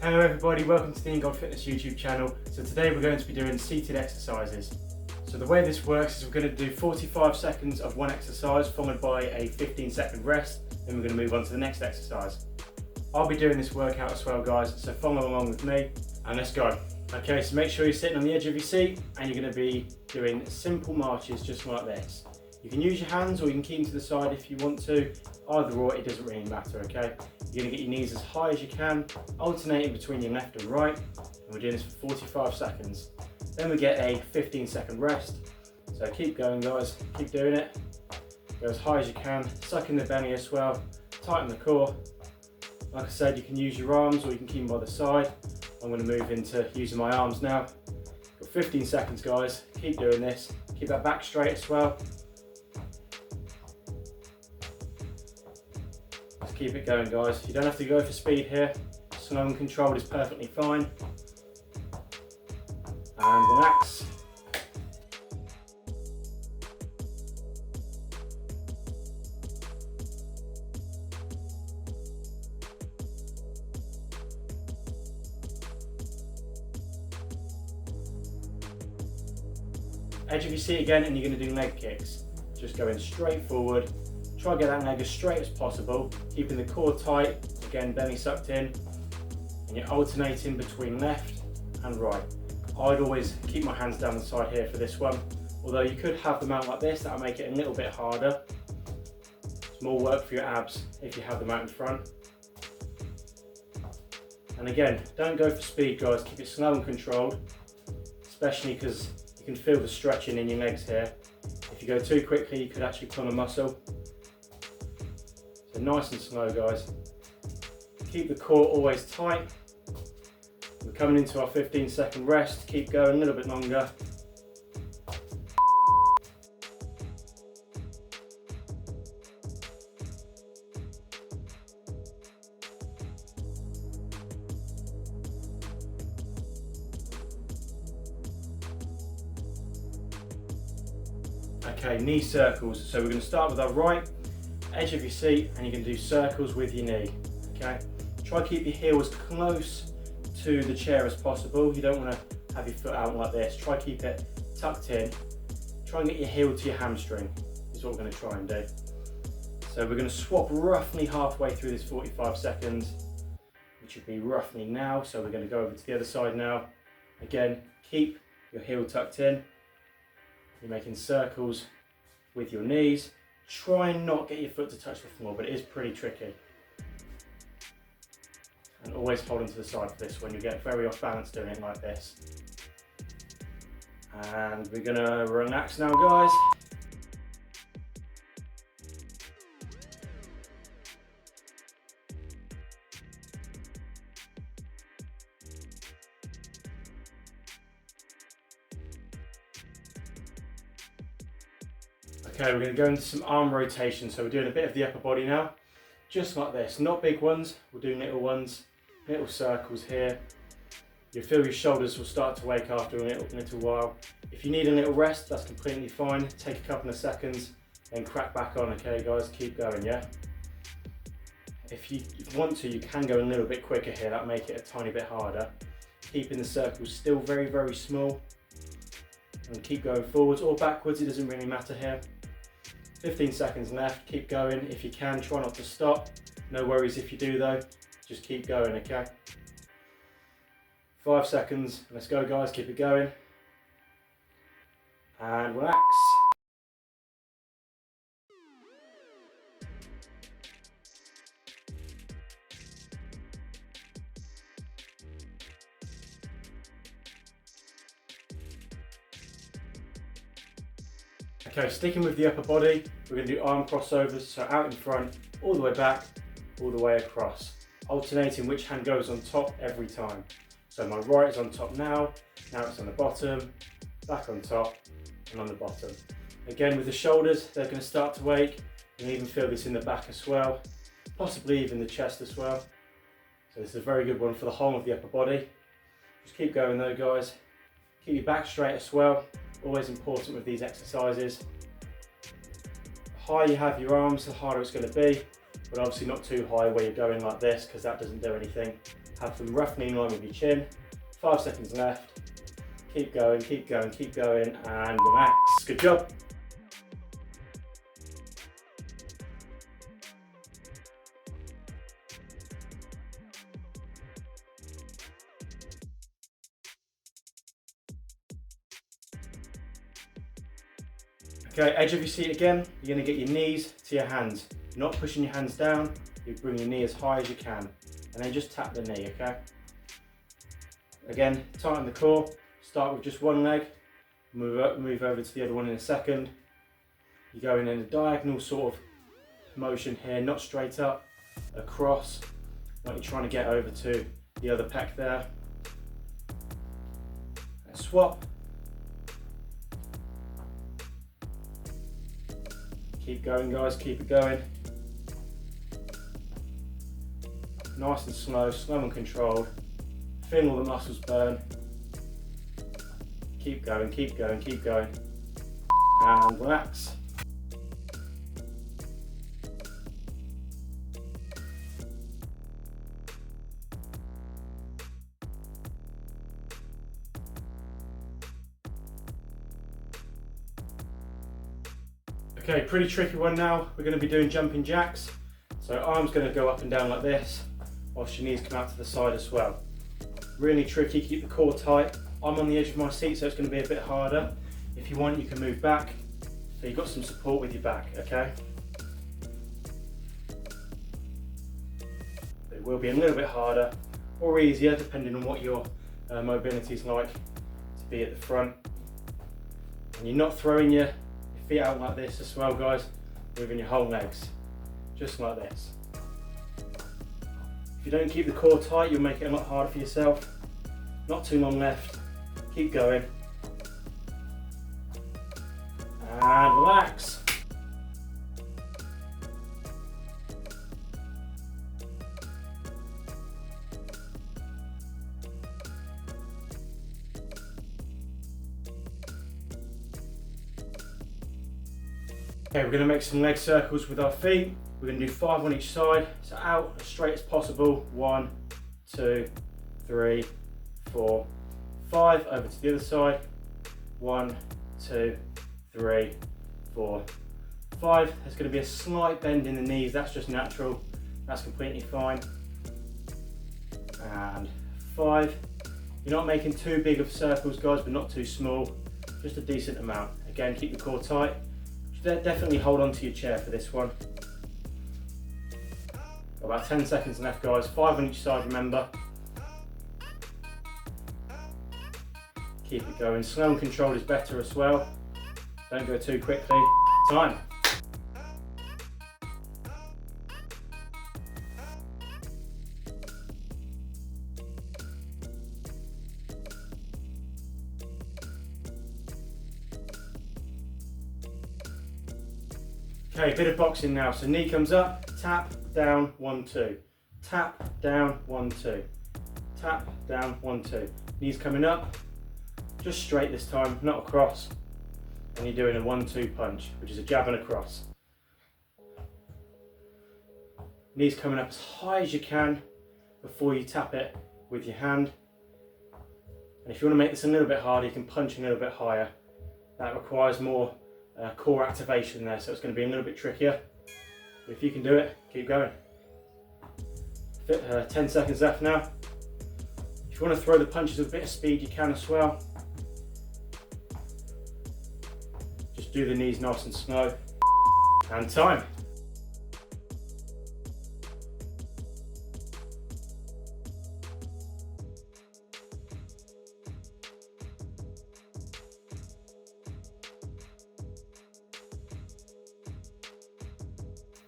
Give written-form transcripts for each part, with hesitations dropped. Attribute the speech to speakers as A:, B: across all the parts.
A: Hello everybody, welcome to the Ingold Fitness YouTube channel. So today we're going to be doing seated exercises. So the way this works is we're going to do 45 seconds of one exercise followed by a 15-second rest, then we're going to move on to the next exercise. I'll be doing this workout as well guys, so follow along with me and let's go. Okay, so make sure you're sitting on the edge of your seat and you're going to be doing simple marches just like this. You can use your hands or you can keep them to the side if you want to, either or, it doesn't really matter, okay? You're going to get your knees as high as you can, alternating between your left and right, and we're doing this for 45 seconds. Then we get a 15-second rest, so keep going guys, keep doing it. Go as high as you can, suck in the belly as well, tighten the core. Like I said, you can use your arms or you can keep them by the side. I'm going to move into using my arms now. Got 15 seconds guys, keep doing this, keep that back straight as well. Keep it going guys, you don't have to go for speed here, slow and controlled is perfectly fine. And relax. Edge of your seat again and you're going to do leg kicks. Just going straight forward. Try to get that leg as straight as possible, keeping the core tight, again belly sucked in, and you're alternating between left and right. I'd always keep my hands down the side here for this one, although you could have them out like this, that'll make it a little bit harder. It's more work for your abs if you have them out in front. And again, don't go for speed guys, keep it slow and controlled, especially because you can feel the stretching in your legs here. If you go too quickly, you could actually pull a muscle. So nice and slow guys. Keep the core always tight. We're coming into our 15-second rest. Keep going a little bit longer. Okay, knee circles. So we're going to start with our right edge of your seat and you're going to do circles with your knee. Okay, try to keep your heel as close to the chair as possible. You don't want to have your foot out like this. Try to keep it tucked in. Try and get your heel to your hamstring is what we're going to try and do. So we're going to swap roughly halfway through this 45 seconds, which would be roughly now. So we're going to go over to the other side now. Again, keep your heel tucked in. You're making circles with your knees. Try and not get your foot to touch the floor, but it is pretty tricky. And always hold onto the side for this one. You get very off balance doing it like this. And we're gonna relax now, guys. Okay, we're going to go into some arm rotation. So we're doing a bit of the upper body now, just like this. Not big ones, we're doing little ones, little circles here. You'll feel your shoulders will start to wake after a little while. If you need a little rest, that's completely fine. Take a couple of seconds, then crack back on, okay guys? Keep going, yeah? If you want to, you can go a little bit quicker here. That'll make it a tiny bit harder. Keeping the circles still very, very small. And keep going forwards or backwards, it doesn't really matter here. 15 seconds left, keep going. If you can, try not to stop. No worries if you do though, just keep going, okay? 5 seconds, let's go guys, keep it going. And relax. Okay, sticking with the upper body, we're going to do arm crossovers, so out in front, all the way back, all the way across. Alternating which hand goes on top every time. So my right is on top now it's on the bottom, back on top, and on the bottom. Again with the shoulders, they're going to start to wake. You can even feel this in the back as well, possibly even the chest as well. So this is a very good one for the whole of the upper body. Just keep going though guys. Keep your back straight as well. Always important with these exercises. The higher you have your arms, the harder it's going to be, but obviously not too high where you're going like this because that doesn't do anything. have them roughly in line with your chin. 5 seconds left. Keep going, keep going, keep going, and relax. Good job. Okay, edge of your seat again. You're going to get your knees to your hands. You're not pushing your hands down. You bring your knee as high as you can. And then just tap the knee, okay? Again, tighten the core. Start with just one leg. Move over to the other one in a second. You're going in a diagonal sort of motion here, not straight up, across, like you're trying to get over to the other pec there. Let's swap. Keep going, guys, keep it going. Nice and slow, slow and controlled. Feel all the muscles burn. Keep going, keep going, keep going. And relax. Okay, pretty tricky one now. We're going to be doing jumping jacks. So arms going to go up and down like this, whilst your knees come out to the side as well. Really tricky, keep the core tight. I'm on the edge of my seat, so it's going to be a bit harder. If you want, you can move back, so you've got some support with your back, okay? It will be a little bit harder, or easier, depending on what your mobility is like, to be at the front. And you're not throwing your feet out like this as well, guys, moving your whole legs, just like this. If you don't keep the core tight, you'll make it a lot harder for yourself. Not too long left, keep going. And relax. Okay, we're going to make some leg circles with our feet. We're going to do 5 on each side, so out as straight as possible. 1, 2, 3, 4, 5. Over to the other side. 1, 2, 3, 4, 5. There's going to be a slight bend in the knees, that's just natural. That's completely fine. And 5. You're not making too big of circles, guys, but not too small. Just a decent amount. Again, keep the core tight. Definitely hold on to your chair for this one. About 10 seconds left, guys. 5 on each side, remember. Keep it going. Slow and controlled is better as well. Don't go too quickly. Time. Okay, a bit of boxing now. So knee comes up, tap, down, 1, 2. Tap, down, 1, 2. Tap, down, 1, 2. Knees coming up, just straight this time, not across. And you're doing a 1-2 punch, which is a jab and a cross. Knees coming up as high as you can before you tap it with your hand. And if you want to make this a little bit harder, you can punch a little bit higher. That requires more core activation there, so it's going to be a little bit trickier. But if you can do it, keep going. 10 seconds left now. If you want to throw the punches with a bit of speed, you can as well. Just do the knees nice and slow. And time.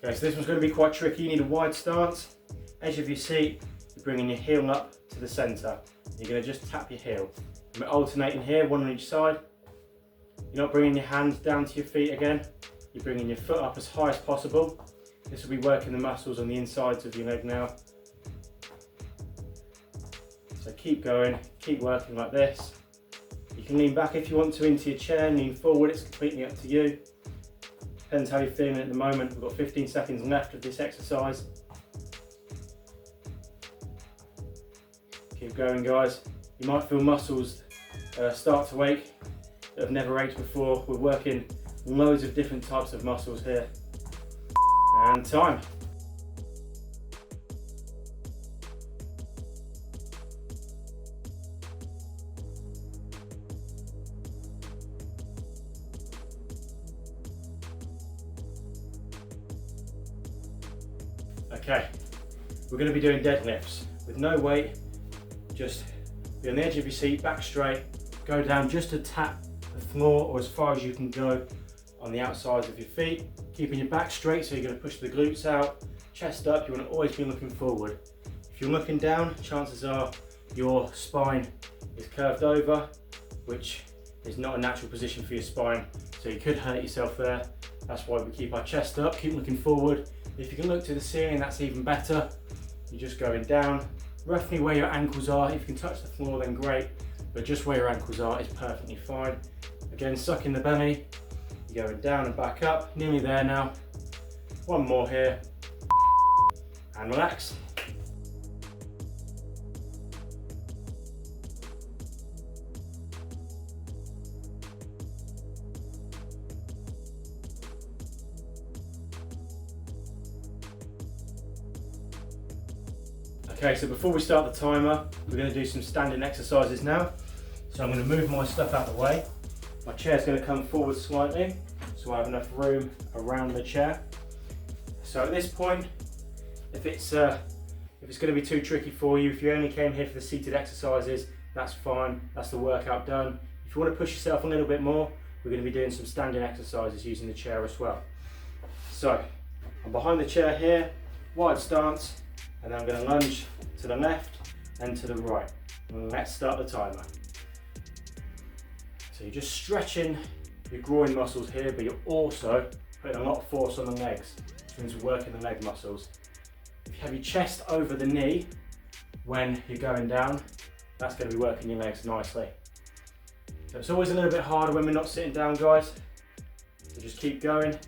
A: Okay, so this one's going to be quite tricky. You need a wide stance, edge of your seat, you're bringing your heel up to the centre. You're going to just tap your heel. We're alternating here, 1 on each side. You're not bringing your hands down to your feet again. You're bringing your foot up as high as possible. This will be working the muscles on the insides of your leg now. So keep going, keep working like this. You can lean back if you want to into your chair, lean forward, it's completely up to you. Depends how you're feeling at the moment. We've got 15 seconds left of this exercise. keep going, guys. You might feel muscles start to ache that have never ached before. We're working loads of different types of muscles here. And time. Okay, we're going to be doing deadlifts with no weight. Just be on the edge of your seat, back straight, go down just to tap the floor or as far as you can go on the outsides of your feet, keeping your back straight so you're going to push the glutes out, chest up. You want to always be looking forward. If you're looking down, chances are your spine is curved over, which is not a natural position for your spine, so you could hurt yourself there. That's why we keep our chest up, keep looking forward. If you can look to the ceiling, that's even better. You're just going down, roughly where your ankles are. If you can touch the floor, then great, but just where your ankles are is perfectly fine. Again, suck in the belly. You're going down and back up, nearly there now. One more here, and relax. Okay, so before we start the timer, we're going to do some standing exercises now. So I'm going to move my stuff out of the way. My chair's going to come forward slightly, so I have enough room around the chair. So at this point, if it's going to be too tricky for you, if you only came here for the seated exercises, that's fine. That's the workout done. If you want to push yourself a little bit more, we're going to be doing some standing exercises using the chair as well. So I'm behind the chair here, wide stance. And then I'm going to lunge to the left and to the right. And let's start the timer. So you're just stretching your groin muscles here, but you're also putting a lot of force on the legs, which means we're working the leg muscles. If you have your chest over the knee when you're going down, that's going to be working your legs nicely. So it's always a little bit harder when we're not sitting down, guys. So just keep going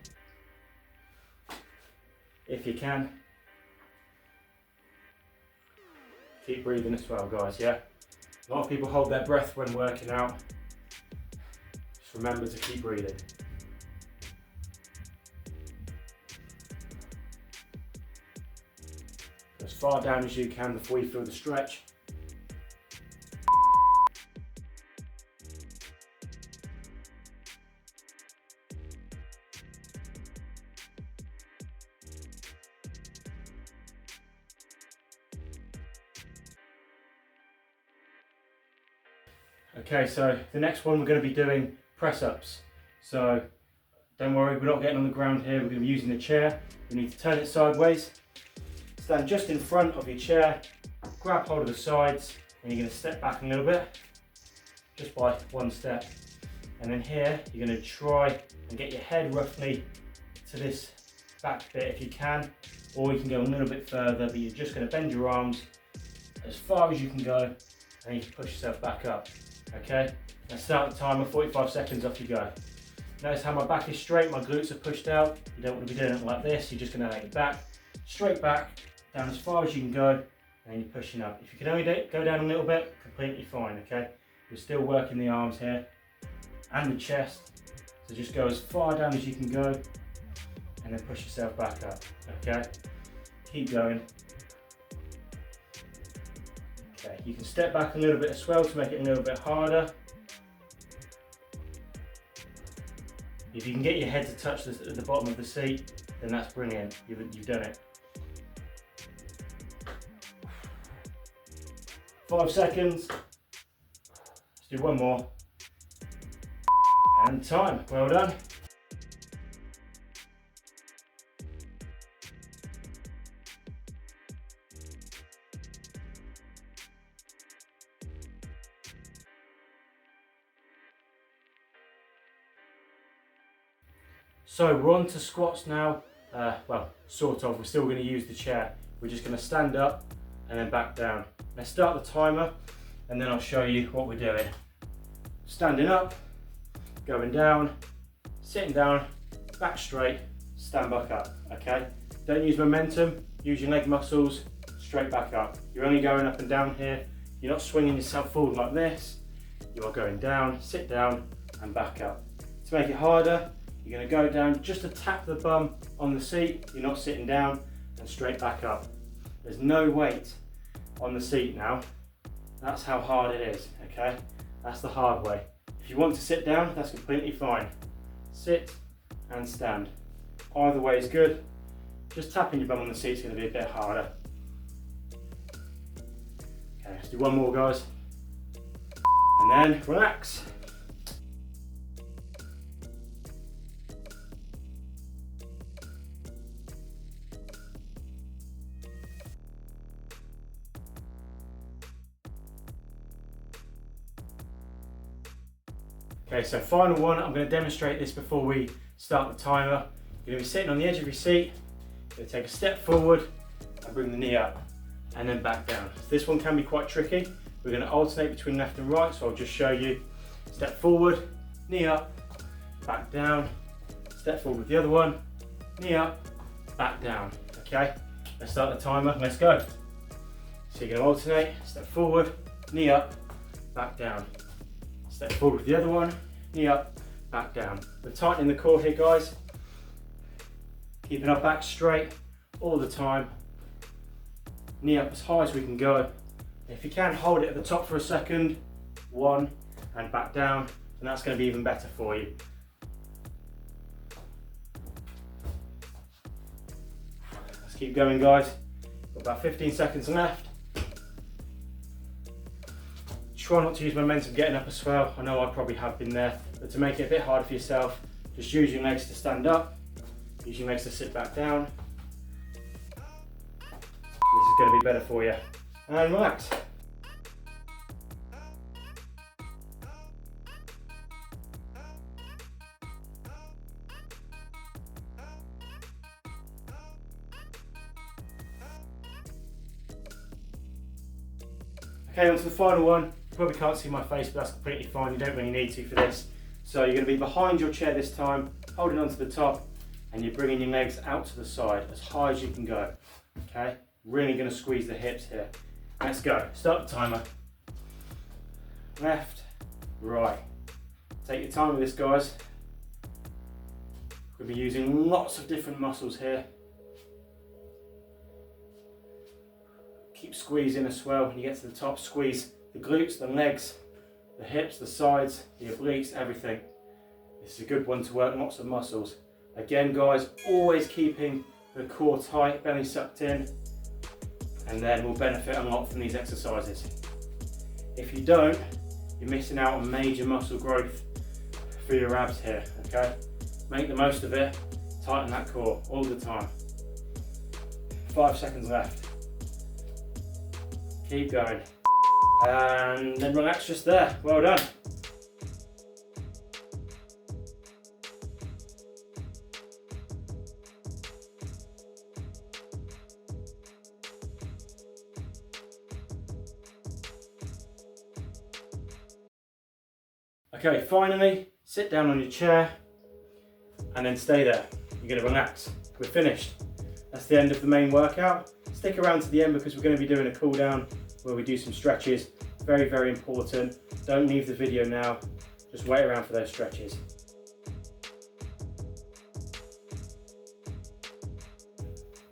A: if you can. Keep breathing as well, guys, yeah? A lot of people hold their breath when working out. Just remember to keep breathing. Go as far down as you can before you feel the stretch. Okay, so the next one we're going to be doing press-ups. So don't worry, we're not getting on the ground here, we're going to be using the chair. We need to turn it sideways. Stand just in front of your chair, grab hold of the sides, and you're going to step back a little bit, just by one step. And then here, you're going to try and get your head roughly to this back bit if you can, or you can go a little bit further, but you're just going to bend your arms as far as you can go, and you can push yourself back up. Okay, now start the timer, 45 seconds, off you go. Notice how my back is straight, my glutes are pushed out. You don't want to be doing it like this, you're just going to lay it back, straight back, down as far as you can go, and you're pushing up. If you can only go down a little bit, completely fine, okay? We're still working the arms here, and the chest, so just go as far down as you can go, and then push yourself back up, okay? Keep going. Okay, you can step back a little bit as well to make it a little bit harder. If you can get your head to touch the bottom of the seat, then that's brilliant. You've done it. 5 seconds. Let's do one more. And time. Well done. So we're on to squats now. Well, sort of. We're still going to use the chair. We're just going to stand up and then back down. Let's start the timer and then I'll show you what we're doing. Standing up, going down, sitting down, back straight, stand back up, okay? Don't use momentum, use your leg muscles, straight back up. You're only going up and down here. You're not swinging yourself forward like this. You are going down, sit down and back up. To make it harder, you're going to go down just to tap the bum on the seat. You're not sitting down, and straight back up. There's no weight on the seat now. That's how hard it is, okay? That's the hard way. If you want to sit down, that's completely fine. Sit and stand. Either way is good. Just tapping your bum on the seat is going to be a bit harder. Okay, let's do one more, guys. And then relax. Okay, so final one, I'm going to demonstrate this before we start the timer. You're going to be sitting on the edge of your seat, you're going to take a step forward and bring the knee up and then back down. So this one can be quite tricky. We're going to alternate between left and right, so I'll just show you. Step forward, knee up, back down. Step forward with the other one, knee up, back down. Okay, let's start the timer, let's go. So you're going to alternate, step forward, knee up, back down. Step forward with the other one, knee up, back down. We're tightening the core here, guys. Keeping our back straight all the time. Knee up as high as we can go. If you can, hold it at the top for a second. 1, and back down, and that's going to be even better for you. Let's keep going, guys. Got about 15 seconds left. Try not to use momentum getting up as well. I know I probably have been there, but to make it a bit harder for yourself, just use your legs to stand up, use your legs to sit back down. This is going to be better for you. And relax. Okay, on to the final one. You probably can't see my face, but that's completely fine. You don't really need to for this. So you're going to be behind your chair this time, holding onto the top, and you're bringing your legs out to the side as high as you can go. Okay, really going to squeeze the hips here. Let's go. Start the timer. Left, right. Take your time with this, guys. We'll be using lots of different muscles here. Keep squeezing as well. When you get to the top, squeeze the glutes, the legs, the hips, the sides, the obliques, everything. This is a good one to work lots of muscles. Again, guys, always keeping the core tight, belly sucked in, and then we'll benefit a lot from these exercises. If you don't, you're missing out on major muscle growth for your abs here, okay? Make the most of it, tighten that core all the time. 5 seconds left. Keep going. And then relax just there. Well done. Okay, finally, sit down on your chair and then stay there. You're going to relax. We're finished. That's the end of the main workout. Stick around to the end because we're going to be doing a cool down where we do some stretches. Very, very important. Don't leave the video now. Just wait around for those stretches.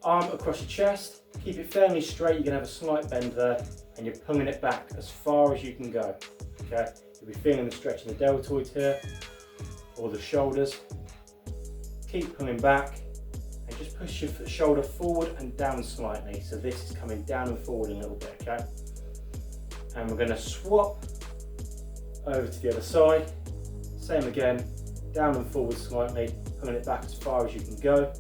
A: Arm across your chest. Keep it fairly straight. You're going to have a slight bend there and you're pulling it back as far as you can go. Okay? You'll be feeling the stretch in the deltoids here or the shoulders. Keep pulling back. Just push your shoulder forward and down slightly. So this is coming down and forward a little bit, okay? And we're going to swap over to the other side. Same again, down and forward slightly, pulling it back as far as you can go.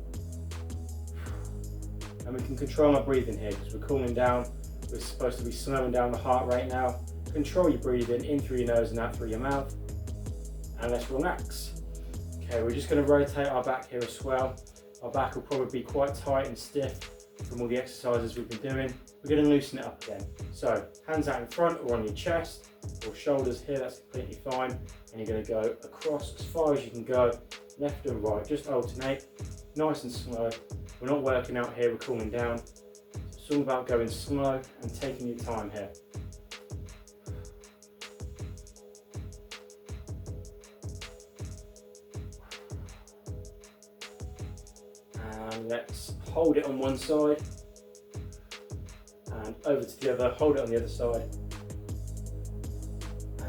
A: And we can control our breathing here because we're cooling down. We're supposed to be slowing down the heart rate now. Control your breathing in through your nose and out through your mouth. And let's relax. Okay, we're just going to rotate our back here as well. Our back will probably be quite tight and stiff from all the exercises we've been doing. We're going to loosen it up again. So hands out in front or on your chest or shoulders here, that's completely fine. And you're going to go across as far as you can go, left and right, just alternate, nice and slow. We're not working out here, we're cooling down. It's all about going slow and taking your time here. And let's hold it on one side and over to the other, hold it on the other side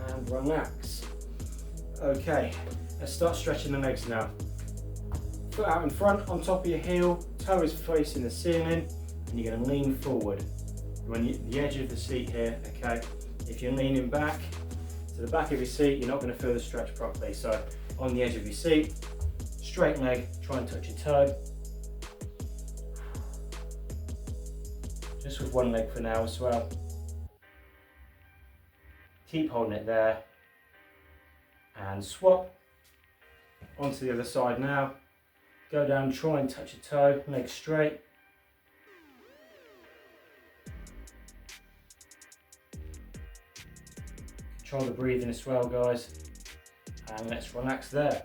A: and relax. Okay, let's start stretching the legs now. Foot out in front, on top of your heel, toe is facing the ceiling, and you're going to lean forward. You're on the edge of the seat here, okay? If you're leaning back to the back of your seat, you're not going to feel the stretch properly. So on the edge of your seat, straight leg, try and touch your toe. Just with one leg for now as well. Keep holding it there. And swap onto the other side now. Go down, try and touch your toe, leg straight. Control the breathing as well, guys. And let's relax there.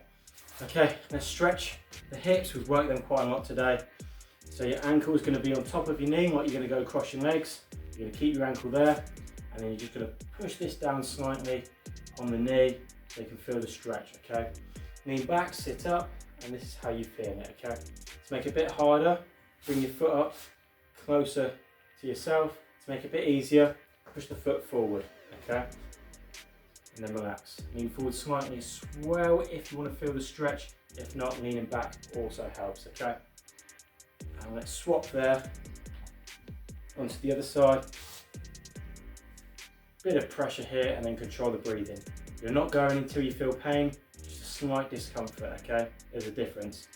A: Okay, let's stretch the hips. We've worked them quite a lot today. So your ankle is going to be on top of your knee, like you're going to go across your legs. You're going to keep your ankle there, and then you're just going to push this down slightly on the knee so you can feel the stretch, okay? Lean back, sit up, and this is how you feel it, okay? To make it a bit harder, bring your foot up closer to yourself. To make it a bit easier, push the foot forward, okay? And then relax. Lean forward slightly, swell if you want to feel the stretch. If not, leaning back also helps, okay? And let's swap there onto the other side. Bit of pressure here and then control the breathing. You're not going until you feel pain, just a slight discomfort, okay? There's a difference.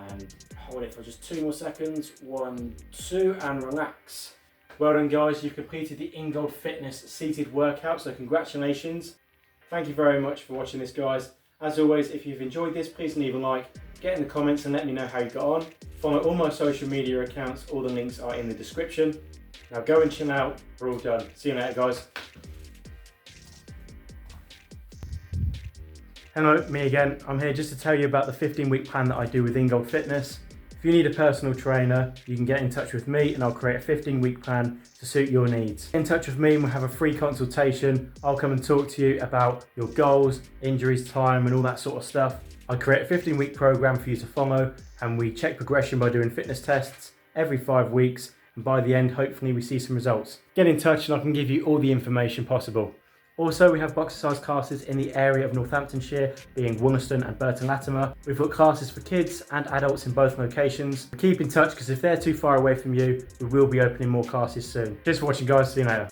A: And hold it for just 2 more seconds. 1, 2, and relax. Well done, guys. You've completed the Ingold Fitness seated workout, so congratulations. Thank you very much for watching this, guys. As always, if you've enjoyed this, please leave a like, get in the comments and let me know how you got on. Follow all my social media accounts, all the links are in the description. Now go and chill out, we're all done. See you later, guys. Hello, me again. I'm here just to tell you about the 15-week plan that I do with Ingold Fitness. If you need a personal trainer, you can get in touch with me and I'll create a 15-week plan to suit your needs. Get in touch with me and we'll have a free consultation. I'll come and talk to you about your goals, injuries, time and all that sort of stuff. I create a 15-week program for you to follow and we check progression by doing fitness tests every 5 weeks, and by the end, hopefully we see some results. Get in touch and I can give you all the information possible. Also, we have boxercise classes in the area of Northamptonshire, being Wollaston and Burton Latimer. We've got classes for kids and adults in both locations. Keep in touch because if they're too far away from you, we will be opening more classes soon. Cheers for watching, guys. See you later.